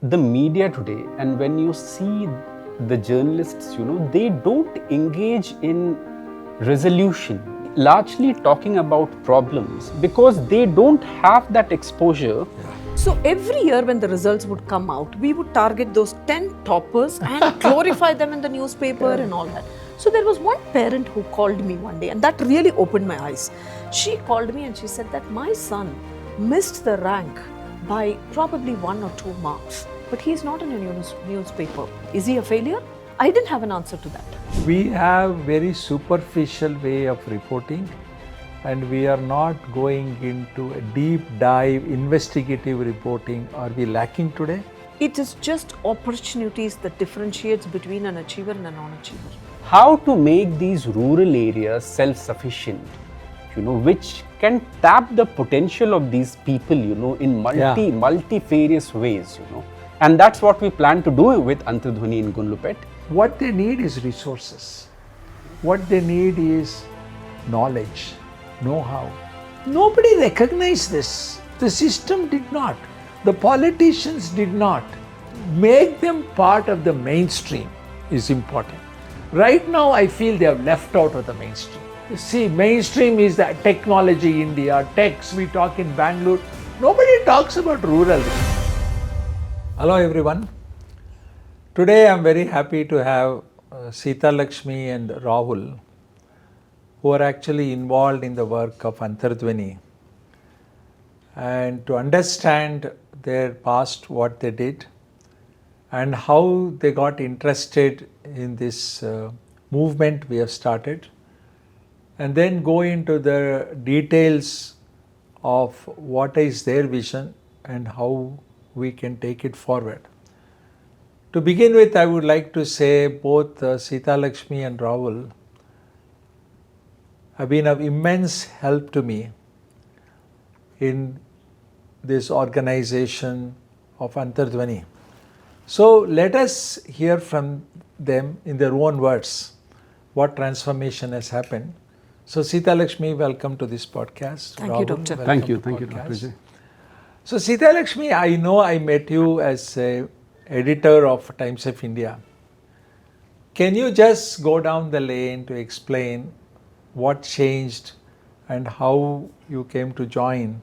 the media today, and when you see the journalists, they don't engage in resolution, largely talking about problems because they don't have that exposure. So every year when the results would come out, we would target those 10 toppers and glorify them in the newspaper and all that. So there was one parent who called me one day, and that really opened my eyes. She called me and she said that my son missed the rank by probably 1 or 2 marks, but he is not in a newspaper. Is he a failure? I didn't have an answer to that. We have very superficial way of reporting, and we are not going into a deep dive investigative reporting. Are we lacking today? It is just opportunities that differentiates between an achiever and a non-achiever. How to make these rural areas self-sufficient, which can tap the potential of these people, in multifarious ways, And that's what we plan to do with Antardhwani in Gunlupet. What they need is resources. What they need is knowledge, know-how. Nobody recognized this. The system did not. The politicians did not. Make them part of the mainstream is important. Right now, I feel they have left out of the mainstream. You see, mainstream is the technology India, techs, we talk in Bangalore. Nobody talks about rural. Hello everyone. Today I am very happy to have Seethalakshmi and Rahul, who are actually involved in the work of Antardhwani, and to understand their past, what they did, and how they got interested in this movement we have started, and then go into the details of what is their vision and how we can take it forward. To begin with, I would like to say both Seethalakshmi and Rahul have been of immense help to me in this organization of Antardhwani. So let us hear from them in their own words what transformation has happened. So Seethalakshmi, welcome to this podcast. Thank Rahul, you, Doctor. Thank you, welcome to Dr. podcast. Ajay. So Seethalakshmi, I know I met you as a editor of Times of India. Can you just go down the lane to explain what changed and how you came to join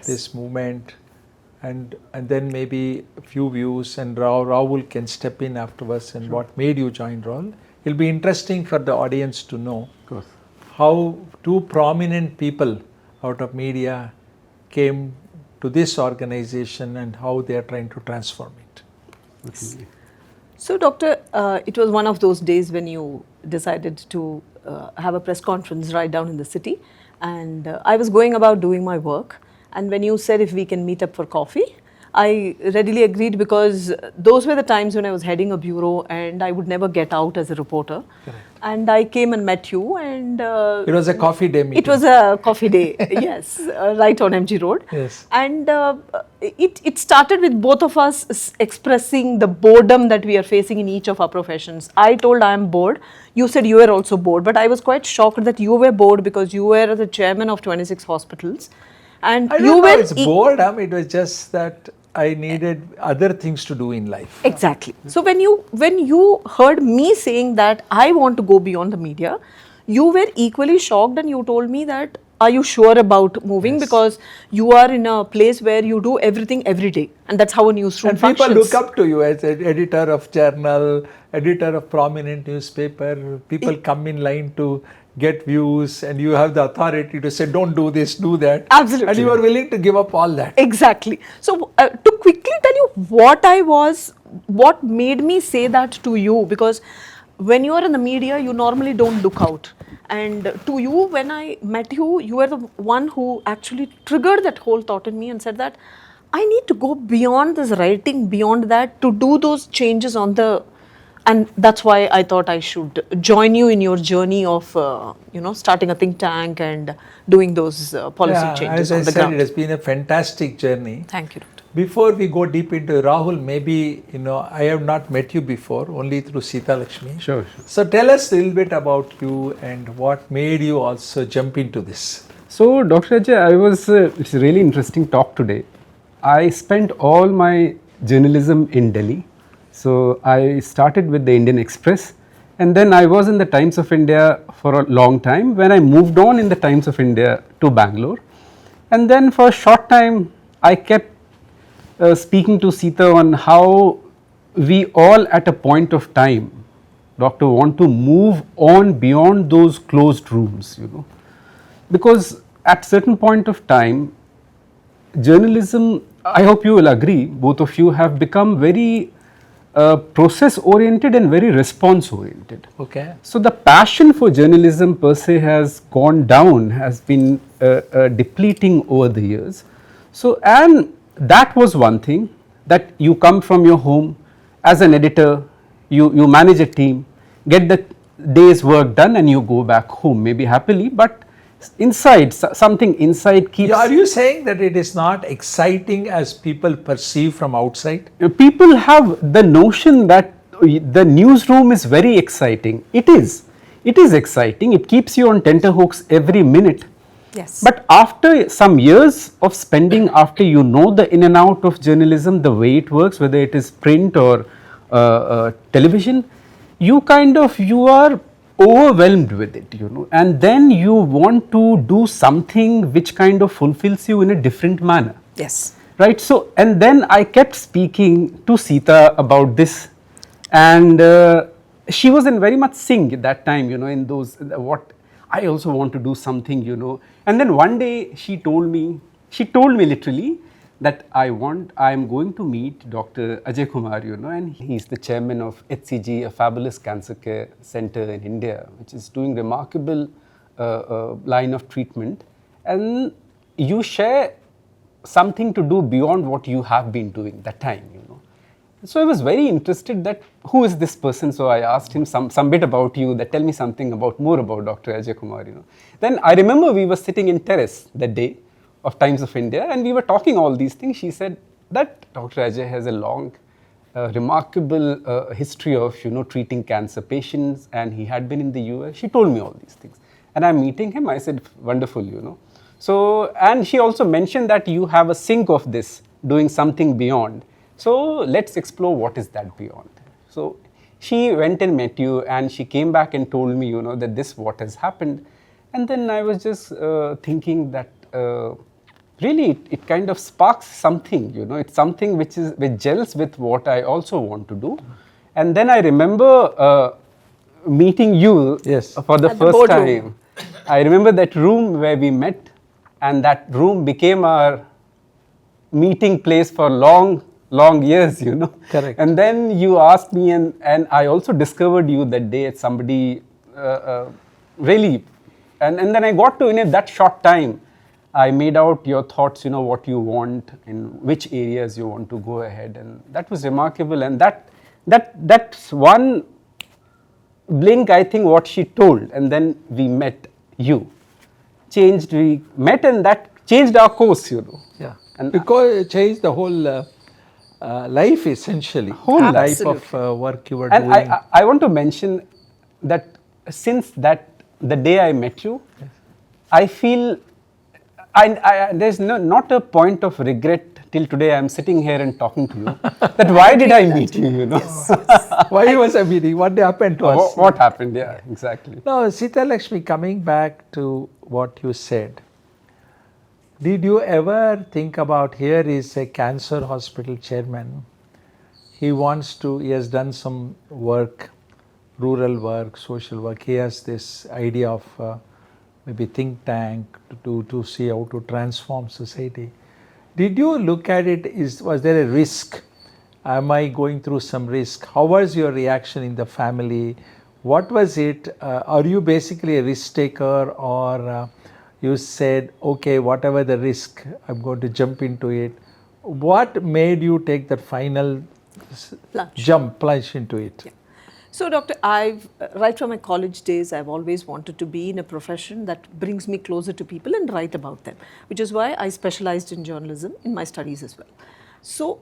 this movement, and then maybe a few views, and Rahul can step in afterwards, and what made you join Rahul? It'll be interesting for the audience to know how two prominent people out of media came to this organization and how they are trying to transform it. So, Doctor, it was one of those days when you decided to have a press conference right down in the city, and I was going about doing my work, and when you said if we can meet up for coffee, I readily agreed, because those were the times when I was heading a bureau and I would never get out as a reporter. Correct. And I came and met you, and it was a coffee day meeting. It was a coffee day, yes, right on MG Road. Yes. And it started with both of us expressing the boredom that we are facing in each of our professions. I told I am bored. You said you were also bored, but I was quite shocked that you were bored because you were the chairman of 26 hospitals. And I don't know, it's boredom. It was just that I needed other things to do in life. Exactly. So when you heard me saying that I want to go beyond the media, you were equally shocked, and you told me that, are you sure about moving? Yes. Because you are in a place where you do everything every day, and that's how a newsroom functions. And people look up to you as an editor of journal, editor of prominent newspaper. People come in line to get views, and you have the authority to say, don't do this, do that. Absolutely. And you are willing to give up all that. Exactly. So to quickly tell you what made me say that to you, because when you are in the media, you normally don't look out. And to you, when I met you, you were the one who actually triggered that whole thought in me and said that I need to go beyond this writing, beyond that, to do those changes on the. And that's why I thought I should join you in your journey of, starting a think tank and doing those policy changes on the ground. It has been a fantastic journey. Thank you, Doctor. Before we go deep into Rahul, maybe, I have not met you before, only through Seethalakshmi. Sure. So tell us a little bit about you and what made you also jump into this. So, Dr. Ajay, it's a really interesting talk today. I spent all my journalism in Delhi. So I started with the Indian Express, and then I was in the Times of India for a long time. When I moved on in the Times of India to Bangalore, and then for a short time I kept speaking to Seetha on how we all at a point of time, doctor, want to move on beyond those closed rooms, because at certain point of time, journalism, I hope you will agree, both of you have become very process oriented and very response oriented. Okay. So the passion for journalism per se has gone down, has been depleting over the years. So, and that was one thing, that you come from your home as an editor, you manage a team, get the day's work done, and you go back home, maybe happily, but inside, something inside keeps. Are you saying that it is not exciting as people perceive from outside? People have the notion that the newsroom is very exciting. It is exciting. It keeps you on tenterhooks every minute. Yes. But after some years of spending, after you know the in and out of journalism, the way it works, whether it is print or television, you are overwhelmed with it, and then you want to do something which kind of fulfills you in a different manner. Yes. Right. So, and then I kept speaking to Seetha about this, and she was in very much sync at that time, in those, what I also want to do something, and then one day she told me literally that I am going to meet Dr. AjaiKumar, and he's the chairman of HCG, a fabulous cancer care center in India, which is doing remarkable line of treatment, and you share something to do beyond what you have been doing that time, So I was very interested that who is this person? So I asked him some bit about you, that tell me something more about Dr. AjaiKumar, Then I remember we were sitting in terrace that day of Times of India, and we were talking all these things. She said that Dr. Ajay has a long, remarkable history of, treating cancer patients, and he had been in the US. She told me all these things, and I'm meeting him. I said, wonderful, So, and she also mentioned that you have a sync of this, doing something beyond. So let's explore what is that beyond. So she went and met you, and she came back and told me, that this what has happened. And then I was just thinking that really it kind of sparks something, it's something which gels with what I also want to do. And then I remember meeting you for the first time. I remember that room where we met, and that room became our meeting place for long years, Correct. And then you asked me, and I also discovered you that day as somebody really, and then I got to, in that short time, I made out your thoughts, what you want, in which areas you want to go ahead, and that was remarkable. And that's one blink, I think, what she told, and then we met you. We met, and that changed our course, Yeah. And because it changed the whole life essentially. Whole life. Type of work you were and doing. I want to mention that since the day I met you, I feel there's not a point of regret till today. I'm sitting here and talking to you. That why did I meet you? Yes. Why was a meeting? What happened to us? What happened? Yeah, exactly. Now, Seethalakshmi, coming back to what you said, did you ever think about, here is a cancer hospital chairman, he has done some work, rural work, social work, he has this idea of maybe think tank to see how to transform society. Did you look at it, was there a risk? Am I going through some risk? How was your reaction in the family? What was it? Are you basically a risk taker, or you said, okay, whatever the risk, I'm going to jump into it? What made you take that final plunge into it? Yeah. So, Doctor, right from my college days, I've always wanted to be in a profession that brings me closer to people and write about them, which is why I specialized in journalism in my studies as well. So,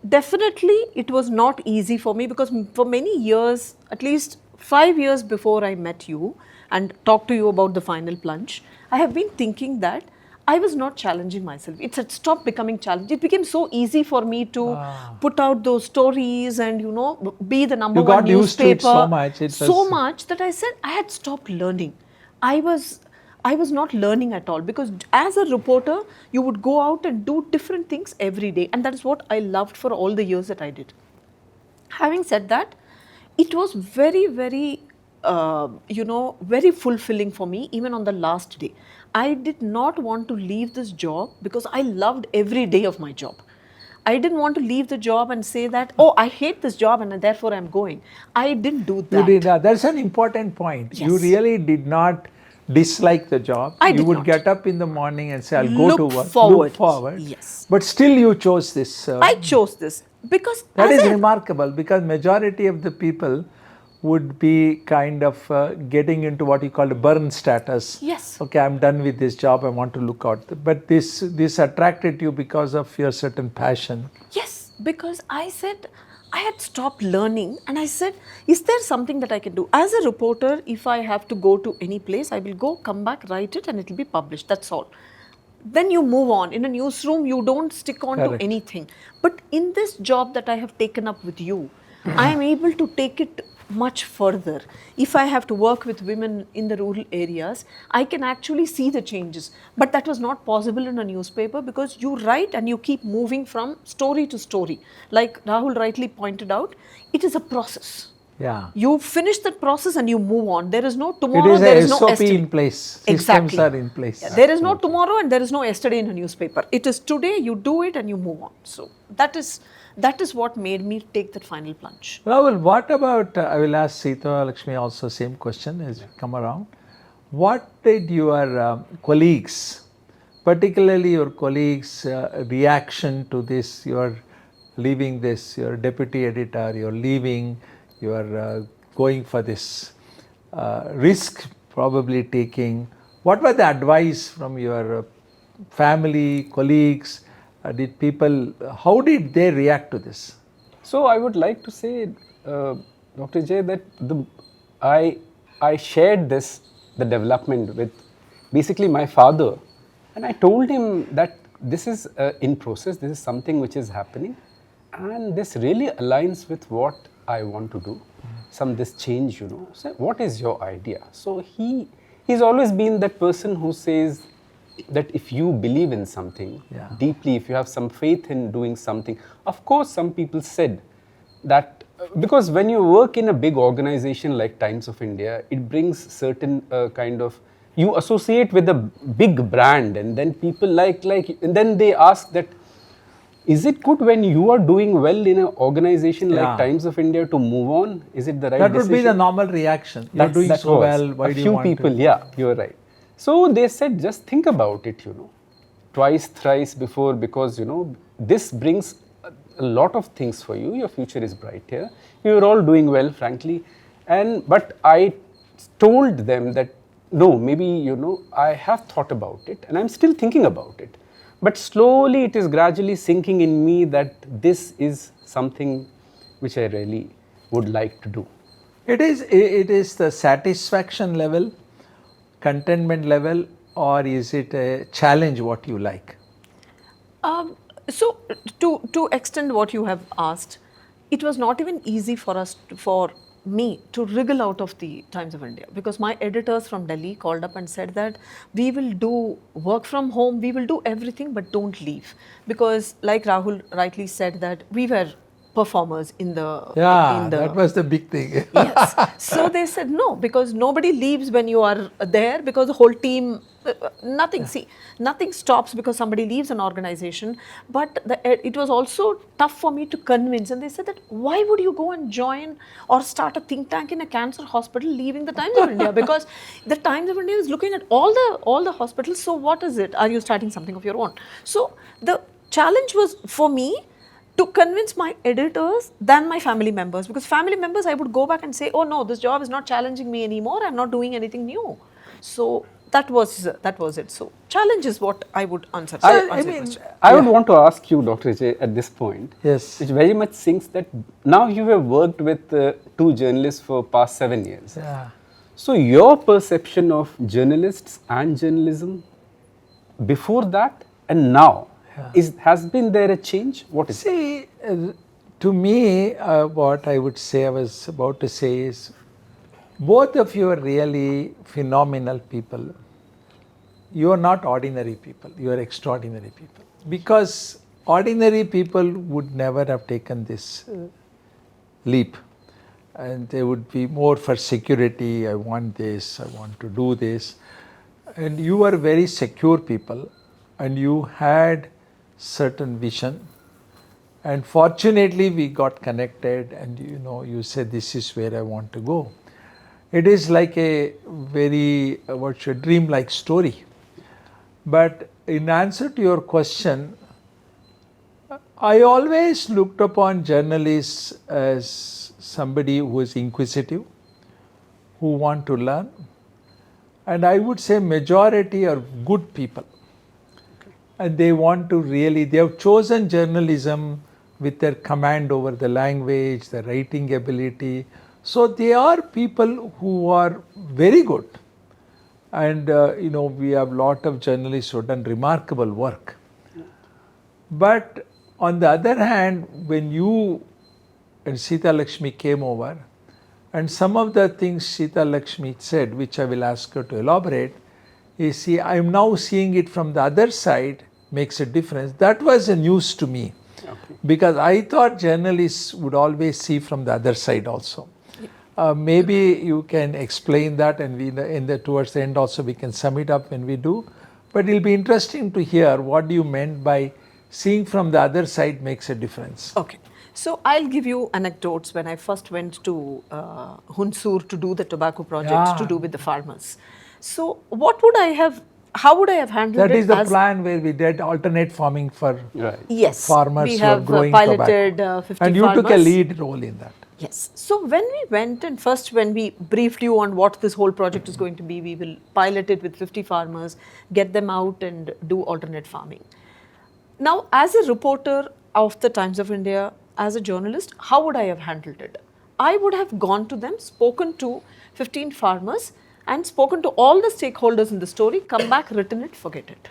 definitely it was not easy for me, because for many years, at least 5 years before I met you and talked to you about the final plunge, I have been thinking that I was not challenging myself. It had stopped becoming challenge. It became so easy for me to put out those stories and, you know, be the number You one got used to newspaper. it so much. It So was- much that I said I had stopped learning. I was not learning at all, because as a reporter, you would go out and do different things every day, and that is what I loved for all the years that I did. Having said that, it was very, very, very fulfilling for me, even on the last day. I did not want to leave this job because I loved every day of my job. I didn't want to leave the job and say that, oh, I hate this job and therefore I'm going. I didn't do that. You did not. That's an important point. You Yes. really did not dislike the job. I you did would not. get up in the morning and say, I'll go Look to work. forward. Look forward. Yes. But still you chose this. I chose this because That as is a- remarkable, because majority of the people would be kind of getting into what you call a burn status. Yes. Okay, I'm done with this job. I want to look out. But this attracted you because of your certain passion. Yes, because I said I had stopped learning and I said, is there something that I can do? As a reporter, if I have to go to any place, I will go, come back, write it and it will be published. That's all. Then you move on. In a newsroom, you don't stick on Correct. to anything. But in this job that I have taken up with you, I am able to take it much further. If I have to work with women in the rural areas, I can actually see the changes. But that was not possible in a newspaper, because you write and you keep moving from story to story. Like Rahul rightly pointed out, it is a process. Yeah. You finish that process and you move on. There is no It tomorrow, is there a is no SOP yesterday. in place. Systems Exactly. are in place. Yeah, there is no tomorrow and there is no yesterday in a newspaper. It is today, you do it and you move on. So that is what made me take that final plunge. Rahul, what about, I will ask Seethalakshmi also same question as we come around. What did your colleagues, particularly your colleagues' reaction to this? You're leaving this, you're deputy editor, you're leaving, you're going for this risk probably taking. What was the advice from your family, colleagues? Did people, how did they react to this? So I would like to say, Dr. Jay, that I shared the development with basically my father, and I told him that this is in process, this is something which is happening, and this really aligns with what I want to do. This change, So what is your idea? So he's always been that person who says that if you believe in something deeply, if you have some faith in doing something, of course some people said that, because when you work in a big organization like Times of India, it brings certain kind of, you associate with a big brand, and then people and then they ask that, is it good when you are doing well in an organization like Times of India to move on? Is it the right decision? That would be the normal reaction. You're doing That so was. well, why do you want A few people, to? yeah, you're right. So they said, just think about it, twice, thrice before, because, this brings a lot of things for you. Your future is bright here. You're all doing well, frankly. But I told them that, no, maybe, I have thought about it and I'm still thinking about it. But slowly it is gradually sinking in me that this is something which I really would like to do. It is the satisfaction level, contentment level, or is it a challenge what you like? So to extend what you have asked, it was not even easy for me to wriggle out of the Times of India, because my editors from Delhi called up and said that we will do work from home, we will do everything, but don't leave. Because like Rahul rightly said, that we were performers in the That was the big thing. Yes. So they said no, because nobody leaves when you are there, because the whole team, nothing stops because somebody leaves an organization. But it was also tough for me to convince, and they said that, why would you go and join or start a think tank in a cancer hospital leaving the Times of India? Because the Times of India is looking at all the hospitals, so what is it? Are you starting something of your own? So the challenge was for me to convince my editors than my family members, because family members, I would go back and say, oh no, this job is not challenging me anymore, I'm not doing anything new. So that was it. So challenge is what I would answer. I would want to ask you, Dr. J, at this point, Yes. which very much sinks that now you have worked with two journalists for past 7 years. Yeah. So your perception of journalists and journalism, before that and now? Has been there a change? What is it? See, to me, what I would say, I was about to say is, both of you are really phenomenal people. You are not ordinary people, you are extraordinary people. Because ordinary people would never have taken this leap. And they would be more for security, I want this, I want to do this. And you are very secure people, and you had certain vision. And fortunately we got connected, and you said this is where I want to go. It is like a very dream-like story. But in answer to your question, I always looked upon journalists as somebody who is inquisitive, who want to learn, and I would say majority are good people. And they want to they have chosen journalism with their command over the language, the writing ability. So they are people who are very good. And we have lot of journalists who have done remarkable work. But on the other hand, when you and Seethalakshmi came over, and some of the things Seethalakshmi said, which I will ask her to elaborate, is, see, I am now seeing it from the other side, makes a difference. That was a news to me. Okay. Because I thought journalists would always see from the other side also. Maybe you can explain that, and we towards the end also we can sum it up when we do. But it'll be interesting to hear what you meant by seeing from the other side makes a difference. Okay. So I'll give you anecdotes when I first went to Hunsur to do the tobacco project to do with the farmers. So how would I have handled it? That is the plan where we did alternate farming for farmers we who are growing piloted, tobacco. 50 and you farmers. took a lead role in that. Yes. So when we went, and first when we briefed you on what this whole project is going to be, we will pilot it with 50 farmers, get them out and do alternate farming. Now, as a reporter of the Times of India, as a journalist, how would I have handled it? I would have gone to them, spoken to 15 farmers and spoken to all the stakeholders in the story, come back, written it, forget it.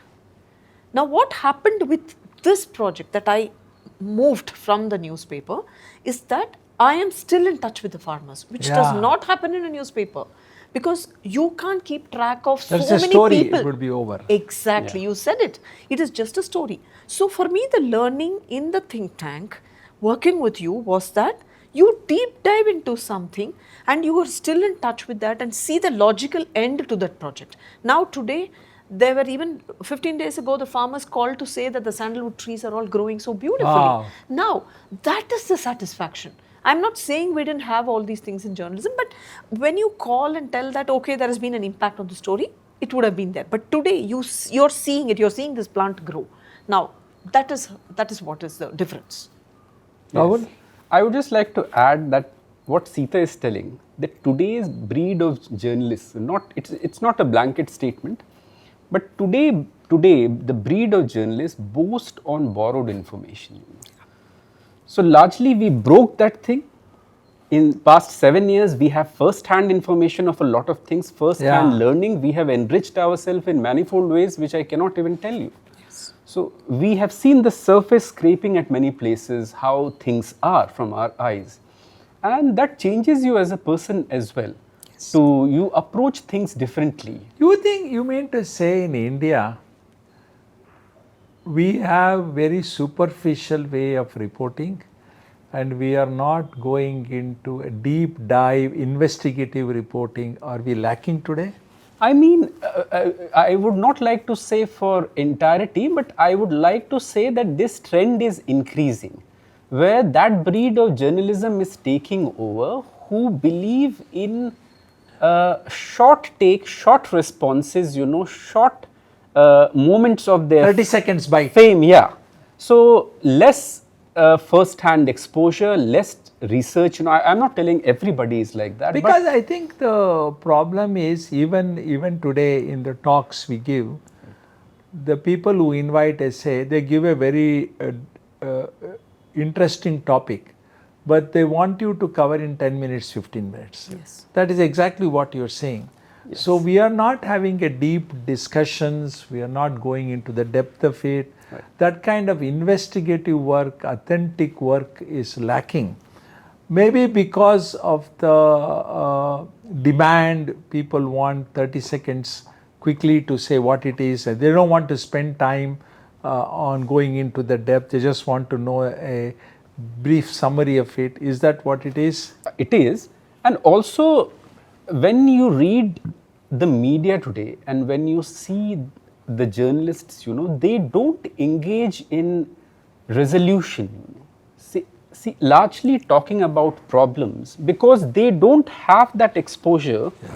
Now, what happened with this project that I moved from the newspaper is that I am still in touch with the farmers, which does not happen in a newspaper, because you can't keep track of so many story, people. It would be over. Exactly, you said it. It is just a story. So for me, the learning in the think tank, working with you, was that you deep dive into something and you are still in touch with that and see the logical end to that project. Now today, there were even 15 days ago, the farmers called to say that the sandalwood trees are all growing so beautifully. Wow. Now, that is the satisfaction. I'm not saying we didn't have all these things in journalism, but when you call and tell that, okay, there has been an impact on the story, it would have been there. But today, you're seeing it, you're seeing this plant grow. Now, that is what is the difference. Rahul? Yes. I would just like to add that what Seetha is telling, that today's breed of journalists, it's not a blanket statement, but today the breed of journalists boast on borrowed information. So largely we broke that thing. In past 7 years, we have first-hand information of a lot of things, first-hand learning. We have enriched ourselves in manifold ways, which I cannot even tell you. Yes. So we have seen the surface scraping at many places, how things are from our eyes. And that changes you as a person as well. Yes. So you approach things differently. You mean to say in India, we have very superficial way of reporting, and we are not going into a deep dive investigative reporting? Are we lacking today? I mean, I would not like to say for entirety, but I would like to say that this trend is increasing, where that breed of journalism is taking over, who believe in short responses, short moments of their 30 seconds by fame. So less first-hand exposure, less research. I'm not telling everybody is like that. Because I think the problem is, even today in the talks we give, the people who invite us say they give a very interesting topic, but they want you to cover in 10 minutes, 15 minutes. Yes. That is exactly what you're saying. So we are not having a deep discussions, we are not going into the depth of it. Right. That kind of investigative work, authentic work is lacking. Maybe because of the demand, people want 30 seconds quickly to say what it is. They don't want to spend time on going into the depth. They just want to know a brief summary of it. Is that what it is? It is. And also, when you read the media today and when you see the journalists, they don't engage in resolution. See, largely talking about problems because they don't have that exposure. Yeah.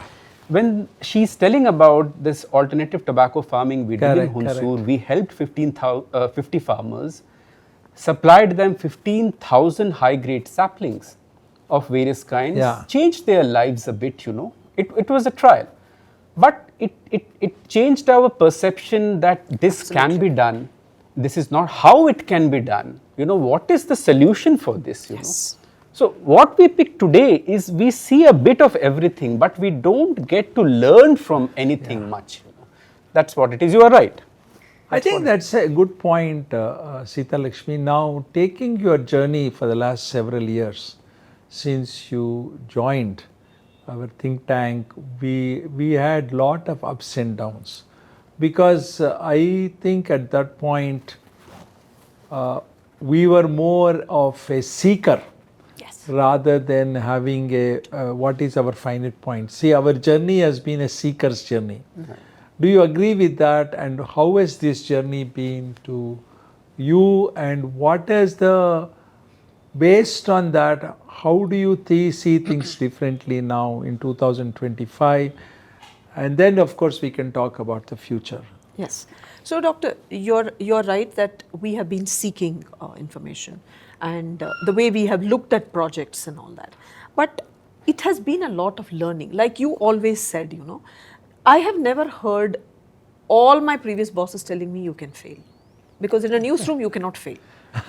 When she's telling about this alternative tobacco farming we did in Correct, Hunsur, we helped 50 farmers, supplied them 15,000 high-grade saplings of various kinds, Yeah. changed their lives a bit, It was a trial. But it changed our perception that this can be done. This is not how it can be done. What is the solution for this, Yes. So what we pick today is we see a bit of everything, but we don't get to learn from anything much. That's what it is. You are right. I think that's a good point, Seethalakshmi. Now, taking your journey for the last several years, since you joined our think tank, we had lot of ups and downs. Because I think at that point, we were more of a seeker Yes. rather than having a what is our finite point. See, our journey has been a seeker's journey. Do you agree with that? And how has this journey been to you? And what is based on that, how do you see things differently now in 2025? And then, of course, we can talk about the future. Yes. So, Doctor, you're right that we have been seeking information and the way we have looked at projects and all that. But it has been a lot of learning. Like you always said, I have never heard all my previous bosses telling me you can fail. Because in a newsroom, you cannot fail.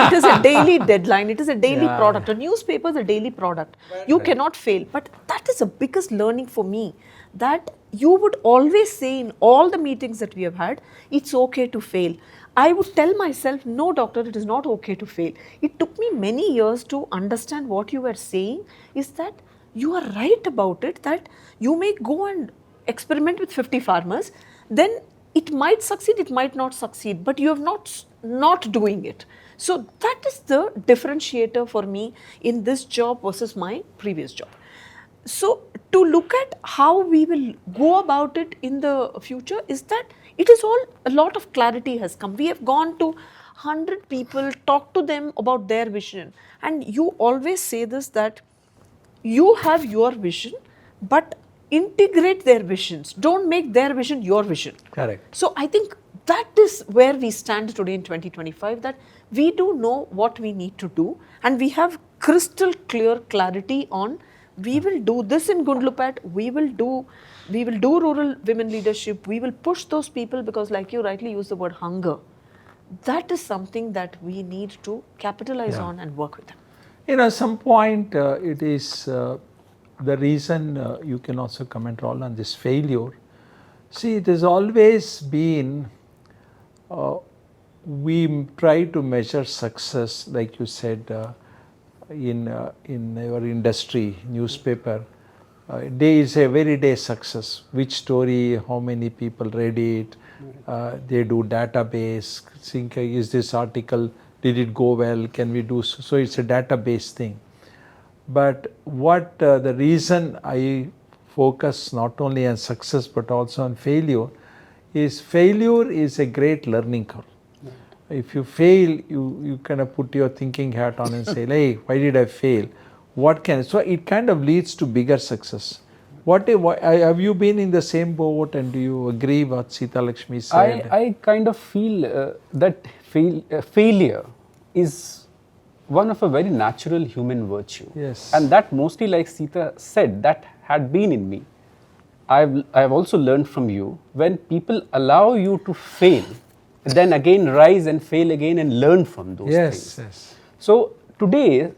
It is a daily deadline. It is a daily product. A newspaper is a daily product. You cannot fail. But that is the biggest learning for me, that you would always say in all the meetings that we have had, it's okay to fail. I would tell myself, no, doctor, it is not okay to fail. It took me many years to understand what you were saying is that you are right about it, that you may go and experiment with 50 farmers, then it might succeed, it might not succeed, but you have not doing it. So that is the differentiator for me in this job versus my previous job. So to look at how we will go about it in the future is that it is all, a lot of clarity has come. We have gone to 100 people, talked to them about their vision. And you always say this, that you have your vision, but integrate their visions. Don't make their vision your vision. Correct. So I think that is where we stand today in 2025, that we do know what we need to do and we have crystal clear clarity on we will do this in Gundlupat, we will do rural women leadership, we will push those people because like you rightly used the word hunger. That is something that we need to capitalize on and work with them. At some point it is the reason you can also comment all on this failure. See, it has always been we try to measure success, like you said, in your industry, newspaper. Day is a very day success. Which story, how many people read it, they do database, think is this article, did it go well, can we do so it's a database thing. But what the reason I focus not only on success but also on failure is a great learning curve. If you fail, you kind of put your thinking hat on and say, hey, why did I fail? So it kind of leads to bigger success. Have you been in the same boat, and do you agree what Seethalakshmi said? I kind of feel that failure is one of a very natural human virtue. Yes. And that mostly, like Seetha said, that had been in me. I've also learned from you, when people allow you to fail, then again rise and fail again and learn from those things. Yes. So today,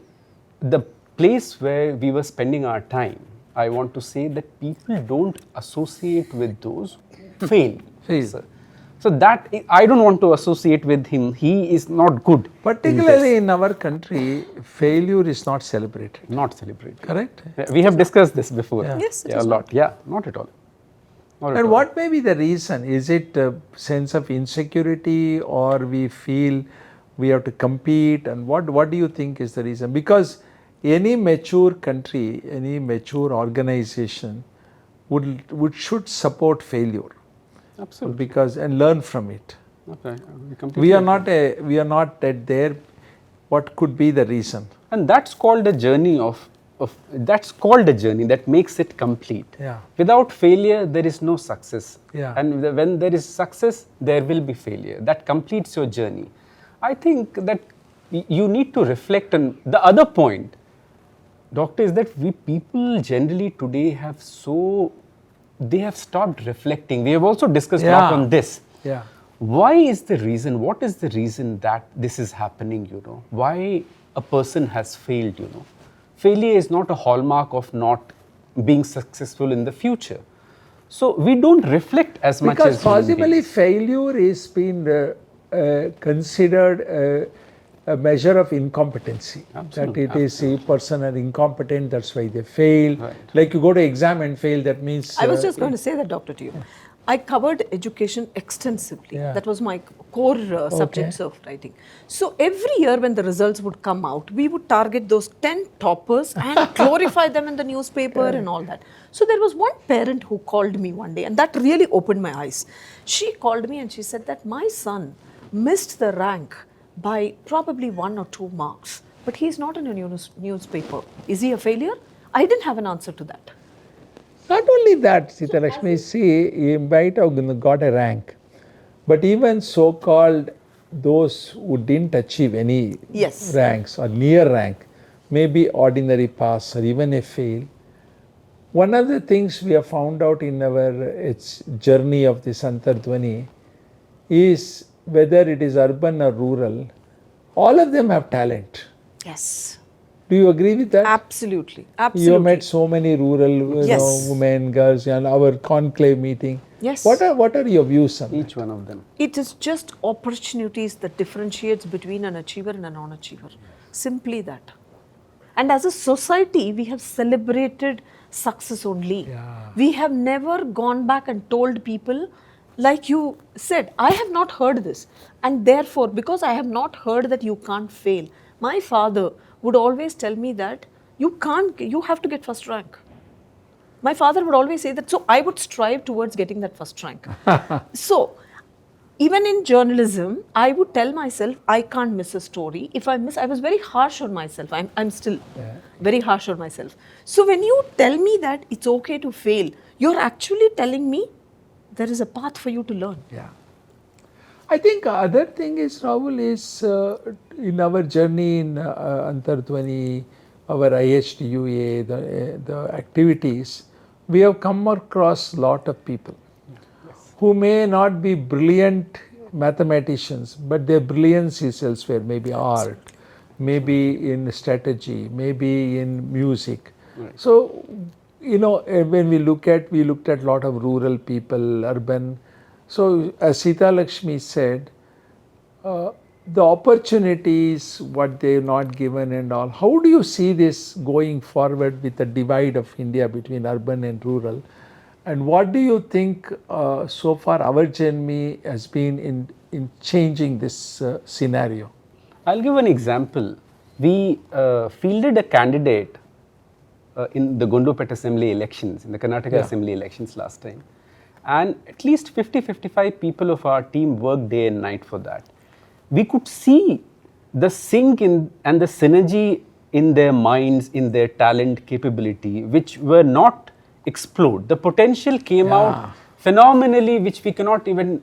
the place where we were spending our time I want to say that people don't associate with those who fail. Fail. So that I don't want to associate with him. He is not good. Particularly in our country, failure is not celebrated. Not celebrated. Correct? We have discussed this before. Yeah. Yes, it Yeah, is a lot. Yeah, not at all. Not at And all. what may be the reason? Is it a sense of insecurity, or we feel we have to compete? And what do you think is the reason? Because any mature country, any mature organization should support failure. Absolutely. Because and learn from it. Okay. We are not at there. What could be the reason? And that's called a journey that's called a journey that makes it complete. Yeah. Without failure, there is no success. Yeah. And when there is success, there will be failure. That completes your journey. I think that you need to reflect on the other point, Doctor, is that we people generally today they have stopped reflecting. We have also discussed a lot on this. Yeah. Why is the reason, what is the reason that this is happening, Why a person has failed, Failure is not a hallmark of not being successful in the future. So we don't reflect as much Because as human possibly beings. failure is been considered a measure of incompetency. Absolutely, That it is a person are incompetent, that's why they fail. Right. Like you go to exam and fail, that means... I was just going to say that, Doctor, to you. I covered education extensively. Yeah. That was my core subjects of writing. So every year when the results would come out, we would target those 10 toppers and glorify them in the newspaper and all that. So there was one parent who called me one day, and that really opened my eyes. She called me and she said that my son missed the rank by probably 1 or 2 marks, but he's not in a newspaper. Is he a failure? I didn't have an answer to that. Not only that, Seethalakshmi, see, he might have got a rank, but even so-called those who didn't achieve any Yes. ranks or near rank, maybe ordinary pass or even a fail. One of the things we have found out in our journey of this Antardhwani is whether it is urban or rural, all of them have talent. Yes. Do you agree with that? Absolutely. Absolutely. You met so many rural Yes. women, girls, and our conclave meeting. Yes. What are your views on Each one of them. It is just opportunities that differentiates between an achiever and a non-achiever. Simply that. And as a society, we have celebrated success only. Yeah. We have never gone back and told people, like you said, I have not heard this. And therefore, because I have not heard that you can't fail, my father would always tell me that you have to get first rank. My father would always say that, so I would strive towards getting that first rank. So, even in journalism, I would tell myself, I can't miss a story. If I miss, I was very harsh on myself. I'm still very harsh on myself. So, when you tell me that it's okay to fail, you're actually telling me there is a path for you to learn. Yeah. I think other thing is, Rahul, is in our journey in Antardhwani, our IHTUA, the activities, we have come across a lot of people who may not be brilliant mathematicians, but their brilliance is elsewhere, maybe art, maybe in strategy, maybe in music. Right. So, when we looked at a lot of rural people, urban. So, as Seethalakshmi said, the opportunities, what they are not given and all. How do you see this going forward with the divide of India between urban and rural? And what do you think so far our journey has been in changing this scenario? I'll give an example. We fielded a candidate in the Gundlupet Assembly elections, in the Karnataka Assembly elections last time. And at least 50-55 people of our team worked day and night for that. We could see the sync and the synergy in their minds, in their talent, capability, which were not explored. The potential came out phenomenally, which we cannot even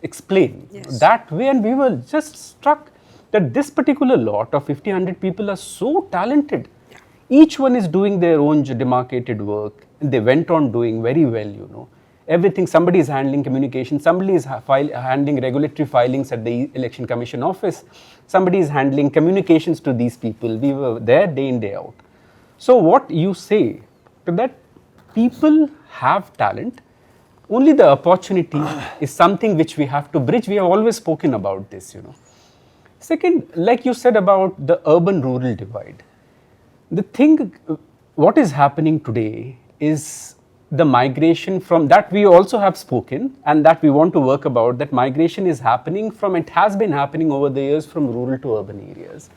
explain that way. And we were just struck that this particular lot of 50-100 people are so talented. Each one is doing their own demarcated work, and they went on doing very well, Everything, somebody is handling communication, somebody is handling regulatory filings at the Election Commission office, somebody is handling communications to these people. We were there day in, day out. So what you say, that people have talent, only the opportunity is something which we have to bridge. We have always spoken about this, Second, like you said about the urban-rural divide, the thing, what is happening today is the migration from that we also have spoken and that we want to work about, that migration is happening from, it has been happening over the years from rural to urban areas.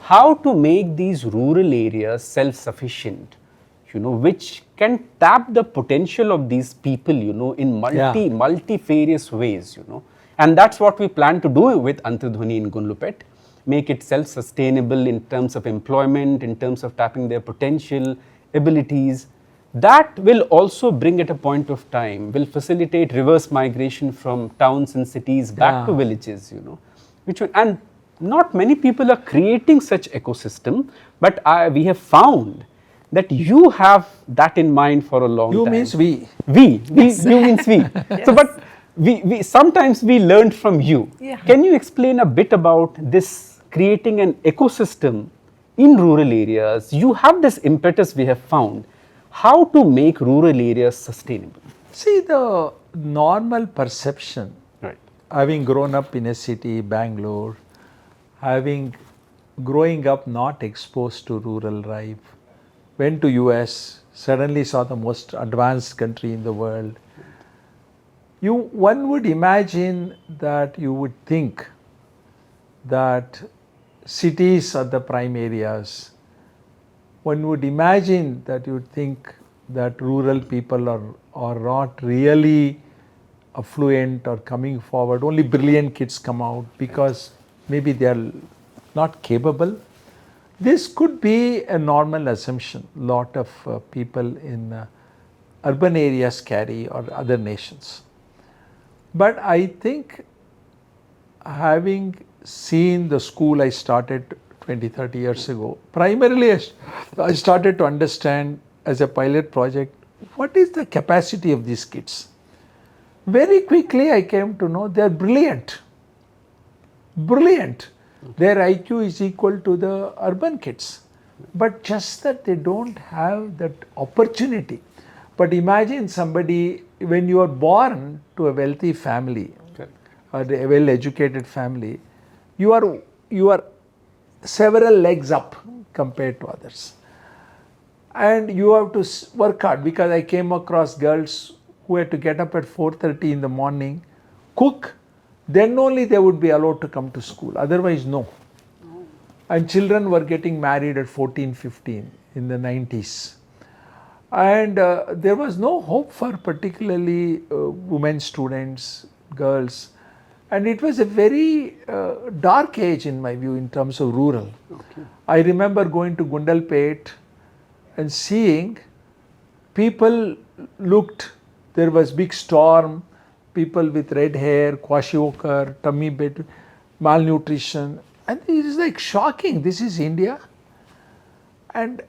How to make these rural areas self-sufficient, which can tap the potential of these people, in multifarious ways, And that's what we plan to do with Antardhwani in Gunlupet, make it self-sustainable in terms of employment, in terms of tapping their potential, abilities. That will also bring at a point of time, will facilitate reverse migration from towns and cities back to villages, and not many people are creating such ecosystem, but we have found that you have that in mind for a long time. You means we. You means we. Yes. So, but we sometimes we learned from you. Yeah. Can you explain a bit about this creating an ecosystem in rural areas? You have this impetus we have found. How to make rural areas sustainable? See, the normal perception, right, having grown up in a city, Bangalore, growing up not exposed to rural life, went to US, suddenly saw the most advanced country in the world. One would imagine that you would think that cities are the prime areas. One would imagine that you would think that rural people are not really affluent or coming forward. Only brilliant kids come out because maybe they are not capable. This could be a normal assumption lot of people in urban areas carry or other nations. But I think having seen the school I started 20-30 years ago, primarily I started to understand as a pilot project what is the capacity of these kids. Very quickly I came to know they are brilliant. Their IQ is equal to the urban kids, but just that they don't have that opportunity. But imagine somebody, when you are born to a wealthy family, okay, or a well-educated family, you are several legs up compared to others. And you have to work hard, because I came across girls who had to get up at 4:30 in the morning, cook, then only they would be allowed to come to school. Otherwise, no. And children were getting married at 14, 15 in the 90s. And there was no hope for particularly women students, girls. And it was a very dark age in my view in terms of rural. Okay. I remember going to Gundalpet and seeing people there was big storm, people with red hair, kwashiorkor, tummy bed, malnutrition. And it is like shocking. This is India. And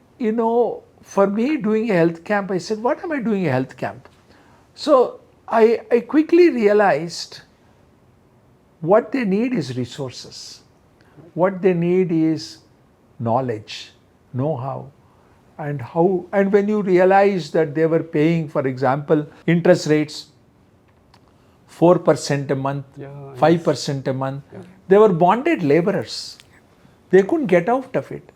for me doing a health camp, I said, what am I doing a health camp? So I quickly realized what they need is resources. What they need is knowledge, know-how. And when you realize that they were paying, for example, interest rates 4% a month, 5% a month, they were bonded laborers. They couldn't get out of it.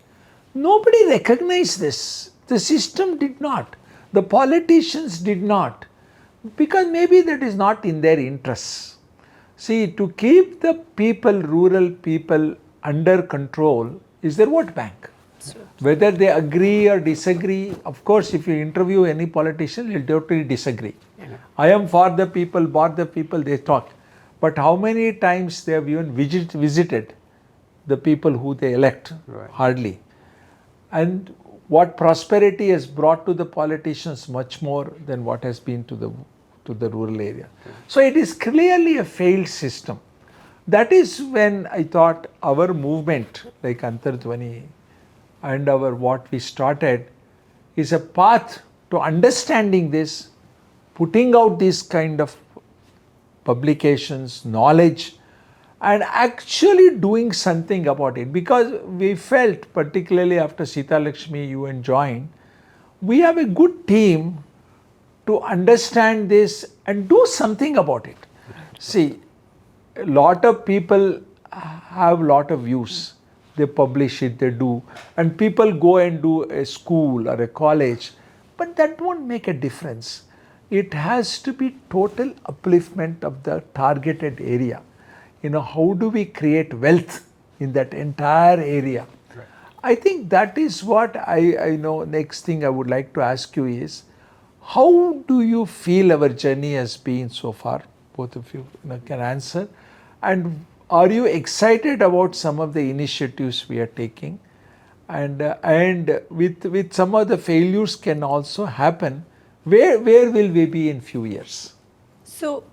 Nobody recognized this. The system did not. The politicians did not. Because maybe that is not in their interests. See, to keep the people, rural people under control is their vote bank. Whether they agree or disagree, of course, if you interview any politician, he'll totally disagree. Yeah. I am for the people, bought the people, they talk. But how many times they have even visited the people who they elect? Right. Hardly. And what prosperity has brought to the politicians much more than what has been to the rural area. Okay. So it is clearly a failed system. That is when I thought our movement, like Antardhwani, and what we started is a path to understanding this, putting out these kind of publications, knowledge, and actually doing something about it. Because we felt, particularly after Seethalakshmi, you joined, we have a good team to understand this and do something about it. See, a lot of people have lot of views. They publish it, they do, and people go and do a school or a college, but that won't make a difference. It has to be total upliftment of the targeted area. How do we create wealth in that entire area? Right. I think that is what I know. Next thing I would like to ask you is, how do you feel our journey has been so far? Both of you can answer. And are you excited about some of the initiatives we are taking? And with some of the failures can also happen, where will we be in few years? So,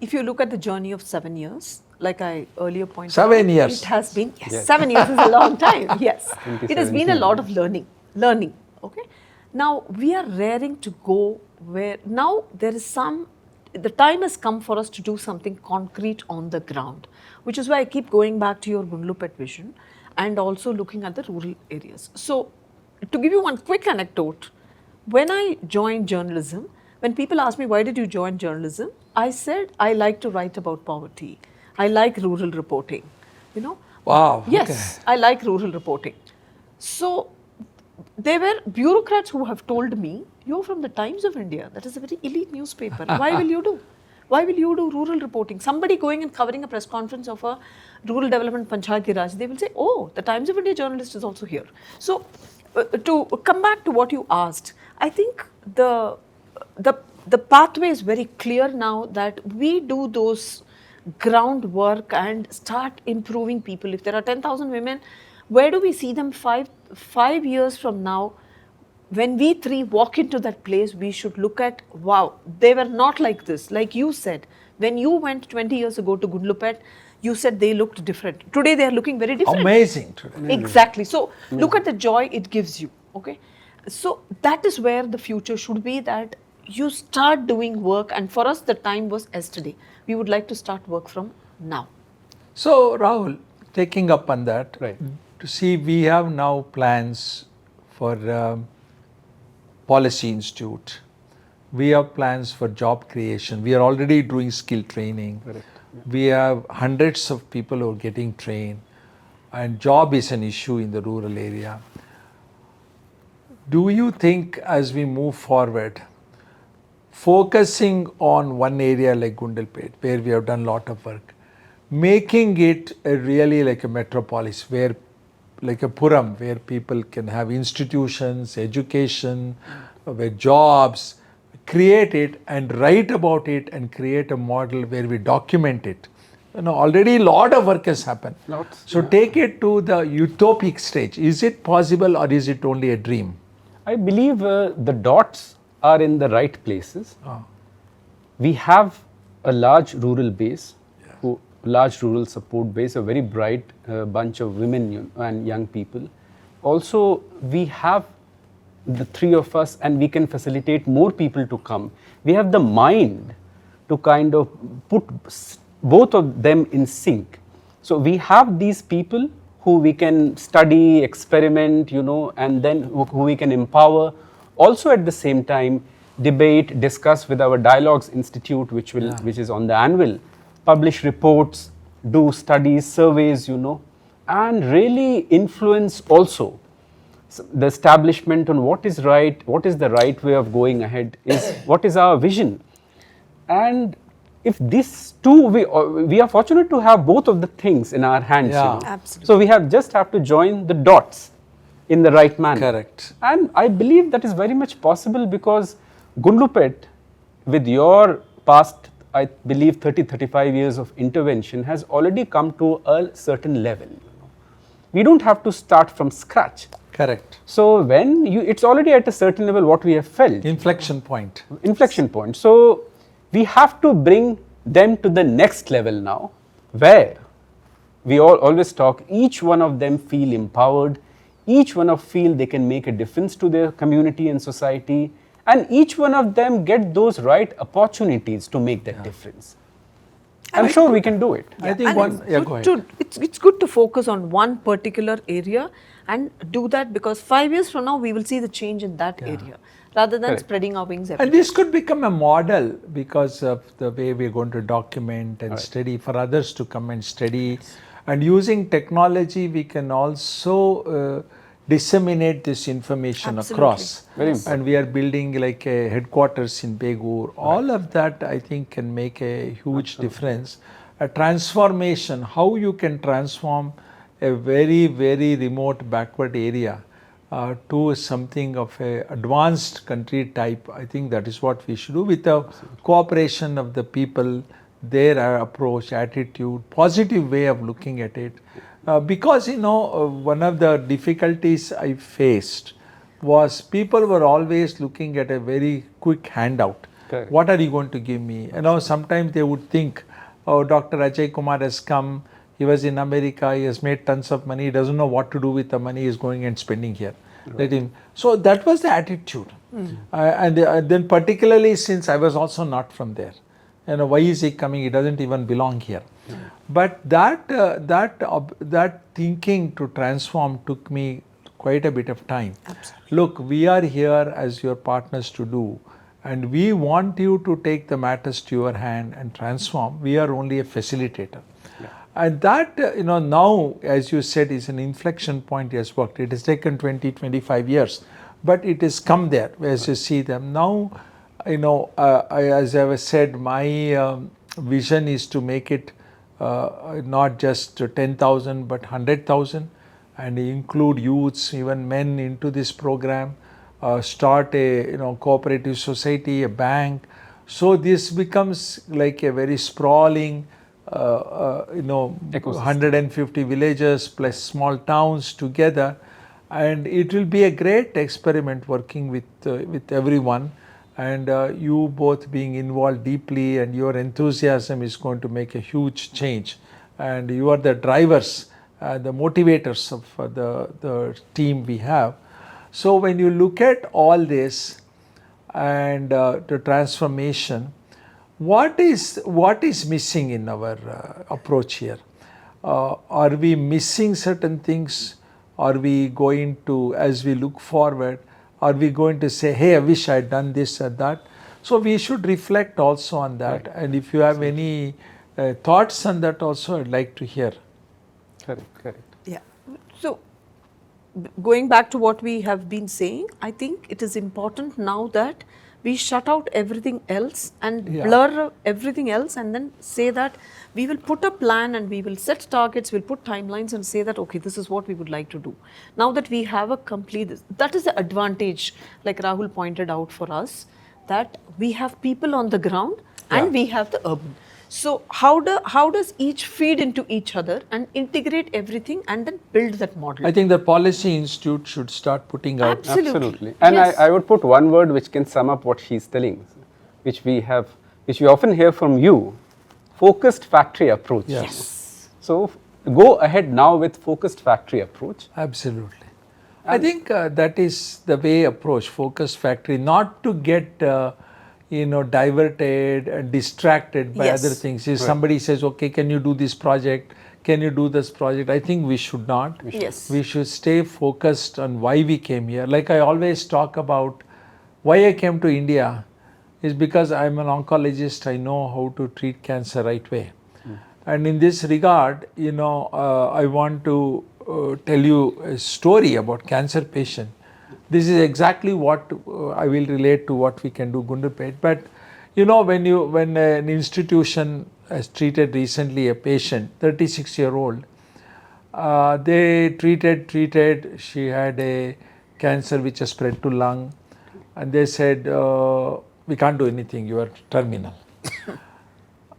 if you look at the journey of 7 years, like I earlier pointed 7 out, years. it has been, yes, 7 years is a long time, yes. It has been a lot of learning, okay. Now, we are raring to go where, now there is the time has come for us to do something concrete on the ground, which is why I keep going back to your Gundlupet vision and also looking at the rural areas. So, to give you one quick anecdote, when I joined journalism, when people ask me, why did you join journalism? I said, I like to write about poverty. I like rural reporting, Wow. Yes, okay. I like rural reporting. So, there were bureaucrats who have told me, you're from the Times of India, that is a very elite newspaper. Why will you do? Why will you do rural reporting? Somebody going and covering a press conference of a rural development Panchayati Raj, they will say, oh, the Times of India journalist is also here. So, to come back to what you asked, I think the pathway is very clear now that we do those groundwork and start improving people. If there are 10,000 women, where do we see them five years from now? When we three walk into that place, we should look at, wow, they were not like this. Like you said, when you went 20 years ago to Gundlupet, you said they looked different. Today they are looking very different. Amazing today. Exactly. So look at the joy it gives you. Okay. So that is where the future should be, that you start doing work, and for us the time was yesterday. We would like to start work from now. So Rahul, taking up on that, right. To see, we have now plans for Policy Institute. We have plans for job creation. We are already doing skill training. Correct. Yeah. We have hundreds of people who are getting trained, and job is an issue in the rural area. Do you think as we move forward, focusing on one area like Gundlupet, where we have done a lot of work, making it really like a metropolis, where like a Puram, where people can have institutions, education, where jobs, create it and write about it and create a model where we document it. Already a lot of work has happened. Lots. So take it to the utopic stage. Is it possible or is it only a dream? I believe the dots are in the right places. We have a large rural base, large rural support base, a very bright bunch of women and young people. Also, we have the three of us, and we can facilitate more people to come. We have the mind to kind of put both of them in sync. So we have these people who we can study, experiment, and then who we can empower. Also at the same time, debate, discuss with our Dialogues Institute, which is on the anvil, publish reports, do studies, surveys, and really influence also the establishment on what is right, what is the right way of going ahead, what is our vision. And if these two, we are fortunate to have both of the things in our hands. Absolutely. So we just have to join the dots in the right manner. Correct. And I believe that is very much possible, because Gundlupet, with your past, I believe 30-35 years of intervention, has already come to a certain level. We don't have to start from scratch. Correct. So when it's already at a certain level what we have felt. Inflection point. So we have to bring them to the next level now, where we always talk, each one of them feel empowered, each one of feel they can make a difference to their community and society, and each one of them get those right opportunities to make that difference. I'm sure we can do it. I think And one, it's yeah, good go ahead. it's good to focus on one particular area and do that, because 5 years from now we will see the change in that area rather than Correct. spreading our wings And everywhere. this could become a model because of the way we're going to document and study for others to come and study. And using technology, we can also disseminate this information Absolutely. across. Very important. And we are building like a headquarters in Begur. All of that, I think, can make a huge difference. A transformation, how you can transform a very, very remote backward area to something of a advanced country type. I think that is what we should do with the cooperation of the people, their approach, attitude, positive way of looking at it. Because one of the difficulties I faced was people were always looking at a very quick handout. Correct. What are you going to give me? Sometimes they would think, oh, Dr. AjaiKumar has come, he was in America, he has made tons of money, he doesn't know what to do with the money he's going and spending here. Let him. So that was the attitude. And then particularly since I was also not from there. Why is he coming? He doesn't even belong here. But that thinking to transform took me quite a bit of time. Absolutely. Look, we are here as your partners to do, and we want you to take the matters to your hand and transform. We are only a facilitator. And that, now, as you said, is an inflection point he has worked. It has taken 20, 25 years, but it has come there as you see them. Now, as I was said, my vision is to make it not just 10,000, but 100,000, and include youths, even men into this program, start a cooperative society, a bank. So this becomes like a very sprawling, 150 villages plus small towns together, and it will be a great experiment working with everyone, and you both being involved deeply, and your enthusiasm is going to make a huge change, and you are the drivers, the motivators of the team we have. So when you look at all this and the transformation, what is missing in our approach here? Are we missing certain things? Are we going to, as we look forward, are we going to say, hey, I wish I had done this or that? So we should reflect also on that. Right. And if you have any thoughts on that also, I'd like to hear. Correct. Yeah. So going back to what we have been saying, I think it is important now that we shut out everything else and blur everything else, and then say that we will put a plan and we will set targets, we'll put timelines and say that, okay, this is what we would like to do. Now that we have a complete, that is the advantage, like Rahul pointed out for us, that we have people on the ground and we have the urban. So how does each feed into each other and integrate everything and then build that model? I think the Policy Institute should start putting out. Absolutely. And yes. I would put one word which can sum up what she's telling, which we often hear from you, focused factory approach. Yes. So go ahead now with focused factory approach. Absolutely. I think that is the way approach, focused factory, not to get diverted and distracted by other things. If somebody says, okay, can you do this project? Can you do this project? I think we should not. We should stay focused on why we came here. Like I always talk about why I came to India is because I'm an oncologist. I know how to treat cancer right way. And in this regard, I want to tell you a story about cancer patient. This is exactly what I will relate to what we can do Gundarpet. But when an institution has treated recently a patient, 36-year-old, they treated, she had a cancer which has spread to lung, and they said, we can't do anything, you are terminal.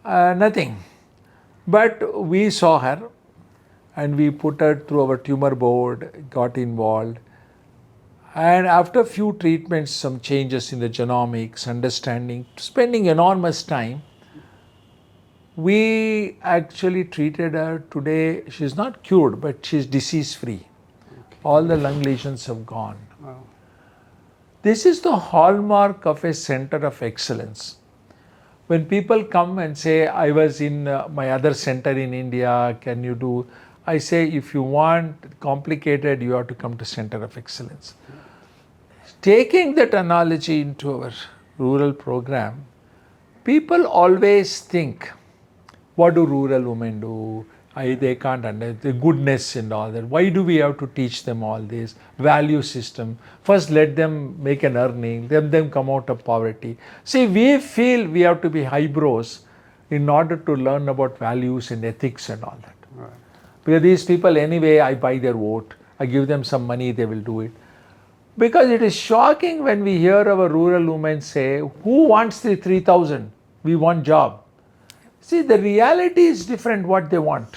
Nothing. But we saw her and we put her through our tumor board, got involved. And after a few treatments, some changes in the genomics, understanding, spending enormous time, we actually treated her. Today, she's not cured, but she's disease-free. All the lung lesions have gone. Wow. This is the hallmark of a center of excellence. When people come and say, I was in my other center in India, can you do? I say, if you want complicated, you have to come to Center of Excellence. Taking that analogy into our rural program, people always think, what do rural women do? They can't understand the goodness and all that. Why do we have to teach them all this value system? First, let them make an earning, let them come out of poverty. See, we feel we have to be highbrows in order to learn about values and ethics and all that. Right. Because these people, anyway, I buy their vote, I give them some money, they will do it. Because it is shocking when we hear our rural women say, who wants the 3,000? We want job. See, the reality is different what they want.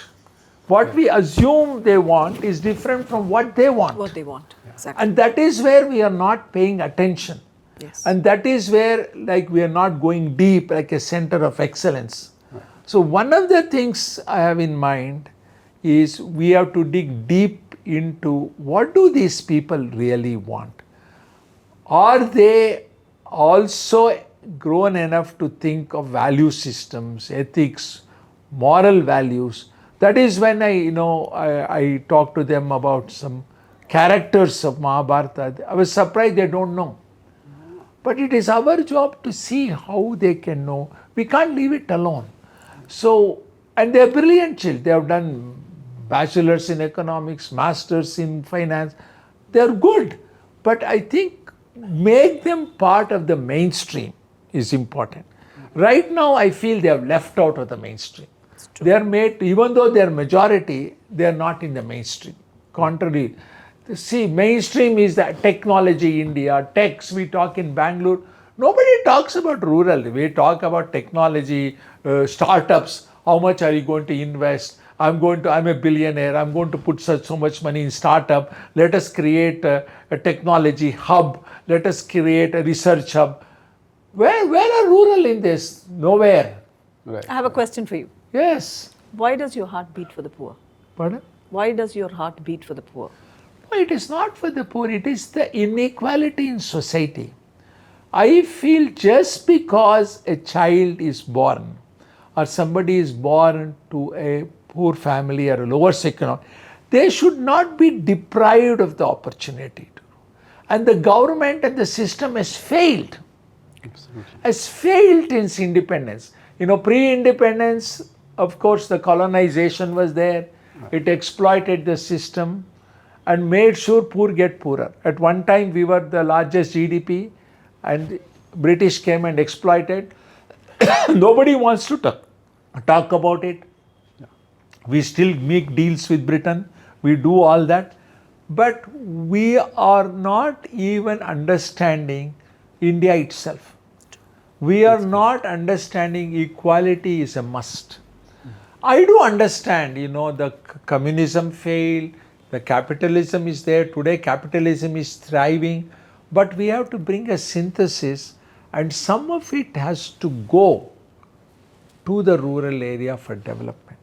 What we assume they want is different from what they want. What they want. Exactly. And that is where we are not paying attention. Yes. And that is where we are not going deep like a center of excellence. Right. So one of the things I have in mind is we have to dig deep into what do these people really want. Are they also grown enough to think of value systems, ethics, moral values? That is when I talk to them about some characters of Mahabharata. I was surprised they don't know. But it is our job to see how they can know. We can't leave it alone. So, and they're brilliant children. They have done bachelors in economics, masters in finance. They're good. But I think make them part of the mainstream is important. Right now, I feel they have left out of the mainstream. They are made, even though they are majority, they are not in the mainstream. Contrary, see, mainstream is the technology, India, techs, we talk in Bangalore. Nobody talks about rural. We talk about technology, startups. How much are you going to invest? I'm a billionaire. I'm going to put so much money in startup. Let us create a technology hub. Let us create a research hub. Where are rural in this? Nowhere. Right. I have a question for you. Yes. Why does your heart beat for the poor? Pardon? Why does your heart beat for the poor? No, it is not for the poor. It is the inequality in society. I feel just because a child is born or somebody is born to a poor family or a lower economic, they should not be deprived of the opportunity to. And the government and the system has failed. Absolutely. Has failed in its independence. Pre-independence, of course, the colonization was there. It exploited the system and made sure poor get poorer. At one time, we were the largest GDP and British came and exploited. Nobody wants to talk about it. We still make deals with Britain. We do all that. But we are not even understanding India itself. We are not understanding equality is a must. I do understand, the communism failed, the capitalism is there. Today capitalism is thriving, but we have to bring a synthesis and some of it has to go to the rural area for development.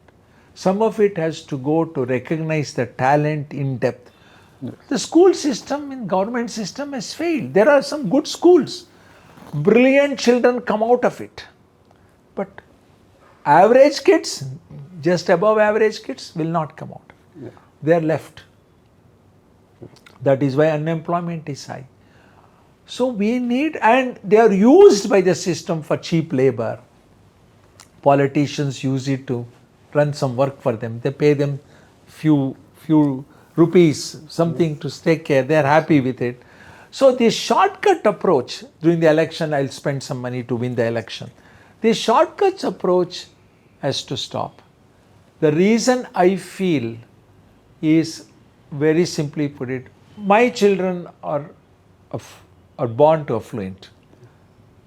Some of it has to go to recognize the talent in depth. Yes. The school system in government system has failed. There are some good schools. Brilliant children come out of it. But average kids, just above average kids will not come out. Yeah. They are left. That is why unemployment is high. So we need, and they are used by the system for cheap labor. Politicians use it to run some work for them. They pay them few rupees, something to take care. They are happy with it. So this shortcut approach, during the election, I'll spend some money to win the election. This shortcuts approach has to stop. The reason I feel is, very simply put it, my children are born to affluent.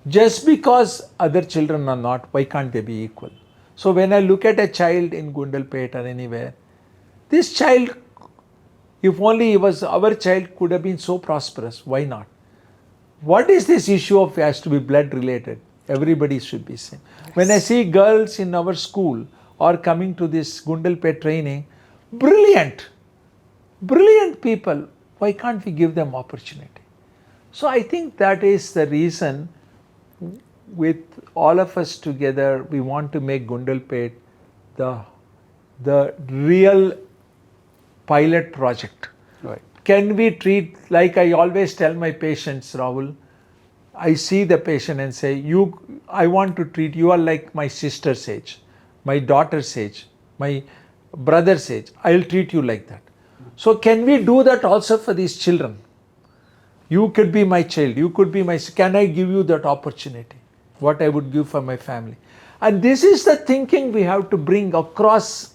Just because other children are not, why can't they be equal? So when I look at a child in Gundalpet or anywhere, this child, if only he was our child, could have been so prosperous. Why not? What is this issue of has to be blood related? Everybody should be same. Yes. When I see girls in our school or coming to this Gundalpet training, brilliant people, why can't we give them opportunity? So I think that is the reason with all of us together, we want to make Gundalpet the real pilot project. Right. Can we treat, like I always tell my patients, Rahul, I see the patient and say, I want to treat you are like my sister's age, my daughter's age, my brother's age. I'll treat you like that. So can we do that also for these children? You could be my child, you could be my, can I give you that opportunity? What I would give for my family. And this is the thinking we have to bring across.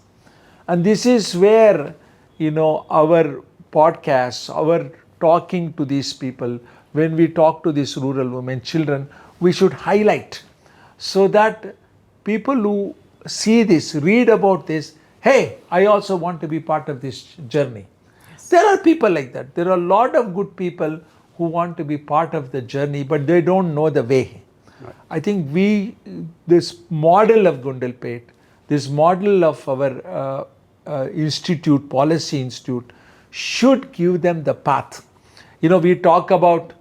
And this is where, our podcasts, our talking to these people, when we talk to these rural women, children, we should highlight so that people who see this, read about this, hey, I also want to be part of this journey. Yes. There are people like that. There are a lot of good people who want to be part of the journey, but they don't know the way. Right. I think this model of Gundalpet, this model of our institute, policy institute, should give them the path. We talk about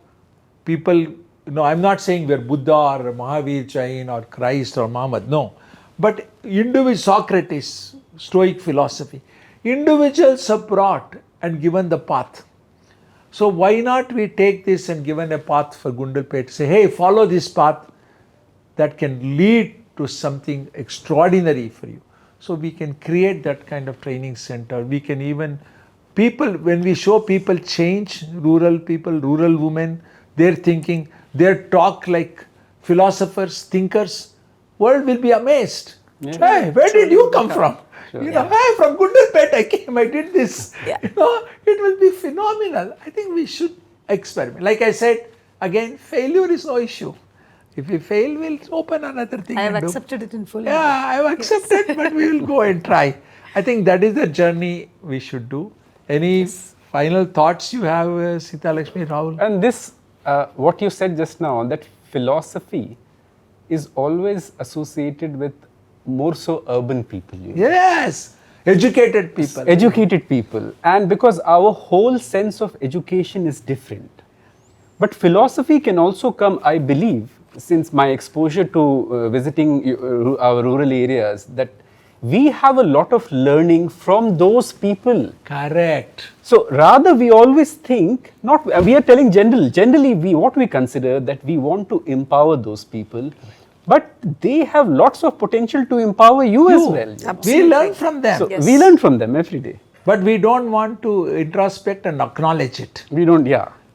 people, I'm not saying we're Buddha or Mahavir Jain or Christ or Muhammad, no. But individual Socrates, Stoic philosophy, individuals are brought and given the path. So why not we take this and given a path for Gundalpet, say, hey, follow this path that can lead to something extraordinary for you. So we can create that kind of training center. We can even, when we show people change, rural people, rural women, their thinking, their talk like philosophers, thinkers, world will be amazed. Yeah. Hey, where did you come from? Sure. Hey, from Gundalpet I came, I did this. Yeah. It will be phenomenal. I think we should experiment. Like I said, again, failure is no issue. If we fail, we'll open another thing. I have accepted it in full. Yeah, I have accepted, but we will go and try. I think that is the journey we should do. Any final thoughts you have, Seethalakshmi, Rahul? And this, what you said just now, that philosophy is always associated with more so urban people. Yes, educated people. Educated people. And because our whole sense of education is different. But philosophy can also come, I believe, since my exposure to visiting our rural areas, that we have a lot of learning from those people. Correct. So rather we always think, we are telling generally what we consider that we want to empower those people, but they have lots of potential to empower you as well. We learn from them. So we learn from them every day. But we don't want to introspect and acknowledge it. We don't,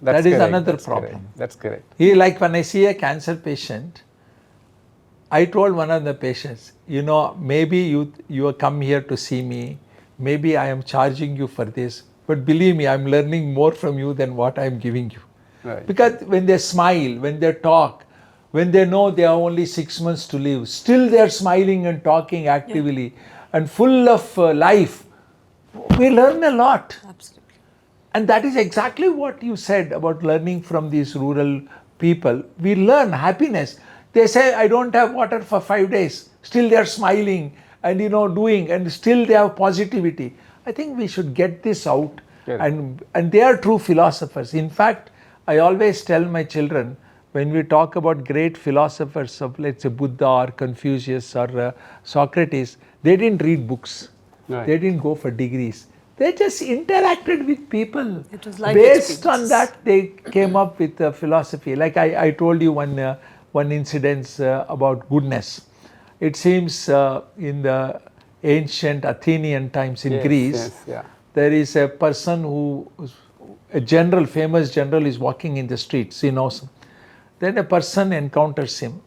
That is another problem. That's correct. Like when I see a cancer patient, I told one of the patients, maybe you come here to see me, maybe I am charging you for this, but believe me, I'm learning more from you than what I'm giving you. Right. Because when they smile, when they talk, when they know they have only 6 months to live, still they're smiling and talking actively and full of life, we learn a lot. Absolutely. And that is exactly what you said about learning from these rural people. We learn happiness. They say, I don't have water for 5 days. Still they are smiling and doing, and still they have positivity. I think we should get this out. And they are true philosophers. In fact, I always tell my children, when we talk about great philosophers of, let's say, Buddha or Confucius or Socrates, they didn't read books. Right. They didn't go for degrees. They just interacted with people. It was like based on that, they came up with a philosophy. Like I told you one incident about goodness. It seems in the ancient Athenian times in Greece, there is a person famous general is walking in the streets, he knows him. Then a person encounters him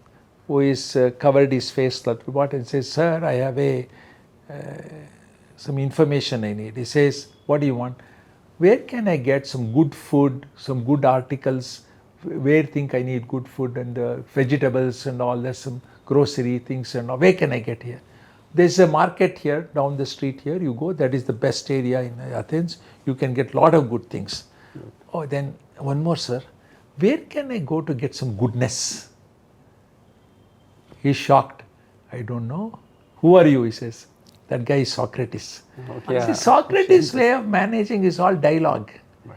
who is covered his face and says, sir, I have some information I need. He says, what do you want? Where can I get some good food, some good articles? Where think I need good food and vegetables and all that, some grocery things and all. Where can I get here? There's a market here, down the street here. You go, that is the best area in Athens. You can get a lot of good things. Oh, then one more, sir. Where can I go to get some goodness? He's shocked. I don't know. Who are you? He says. That guy is Socrates. Okay. See, Socrates' way of managing is all dialogue. Right.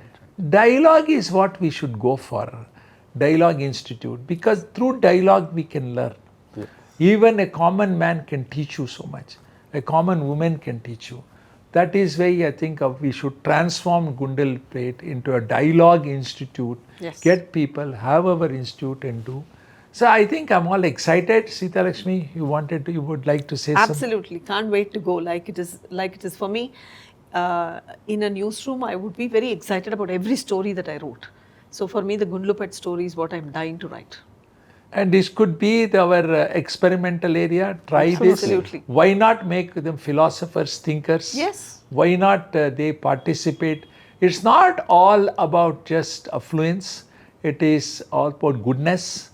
Dialogue is what we should go for. Dialogue Institute, because through dialogue we can learn. Even a common man can teach you so much. A common woman can teach you. That is why I think we should transform Gundalpet into a dialogue institute. Yes. Get people, have our institute and do. So I think I'm all excited. Seethalakshmi, you would like to say something? Absolutely. Can't wait to go like it is for me. In a newsroom, I would be very excited about every story that I wrote. So for me, the Gundlupet story is what I'm dying to write. And this could be our experimental area. Try this. Absolutely. Why not make them philosophers, thinkers? Yes. Why not they participate? It's not all about just affluence. It is all about goodness.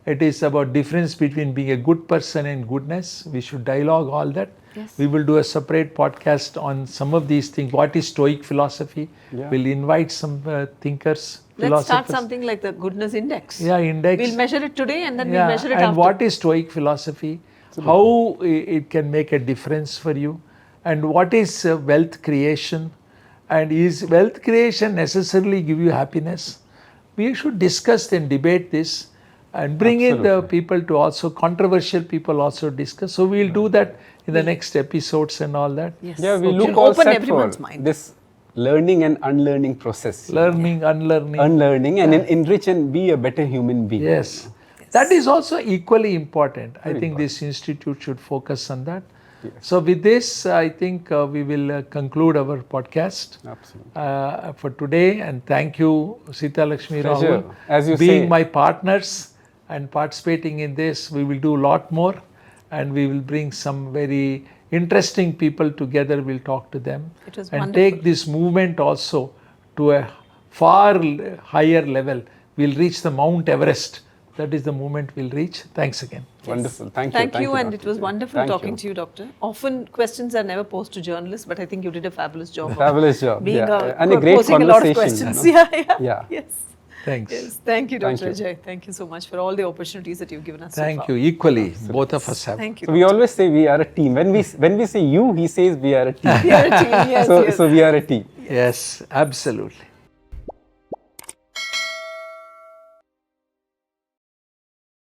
It is about difference between being a good person and goodness. We should dialogue all that. Yes. We will do a separate podcast on some of these things. What is Stoic philosophy? Yeah. We'll invite some thinkers. Let's start something like the goodness index. Yeah, index. We'll measure it today and then we'll measure it and after. what is Stoic philosophy? How it can make a difference for you? And what is wealth creation? And is wealth creation necessarily give you happiness? We should discuss and debate this and bring in the people to also, controversial people also discuss. So we'll do that in the next episodes and all that. Yes. Yeah, we Okay. look all Open set everyone's for mind. this learning and unlearning process. Learning, unlearning. Unlearning and enrich and be a better human being. Yes. That is also equally important. I think this institute should focus on that. Yes. So with this, I think we will conclude our podcast for today. And thank you, Seethalakshmi, Pleasure. Rahul, As you being say. my partners and participating in this. We will do a lot more, and we will bring some very interesting people together. We'll talk to them It was and wonderful. take this movement also to a far higher level. We'll reach the Mount Everest. That is the moment we'll reach. Thanks again. Wonderful. Thank you. Thank you, and it Dr. was Jay. wonderful Thank talking you. to you, Doctor. Often questions are never posed to journalists, but I think you did a fabulous job. Fabulous job. Being and a great posing a lot of conversation. questions. you know. Yeah. Yeah. Yes. Thanks. Yes. Thank you, Thank Dr. you. Ajay. Thank you so much for all the opportunities that you've given us. Thank so you. far. Equally, both of us have. Thank you. So we always say we are a team. When we say you, he says we are a team. We are a team. Yes, so yes. we are a team. Yes, absolutely.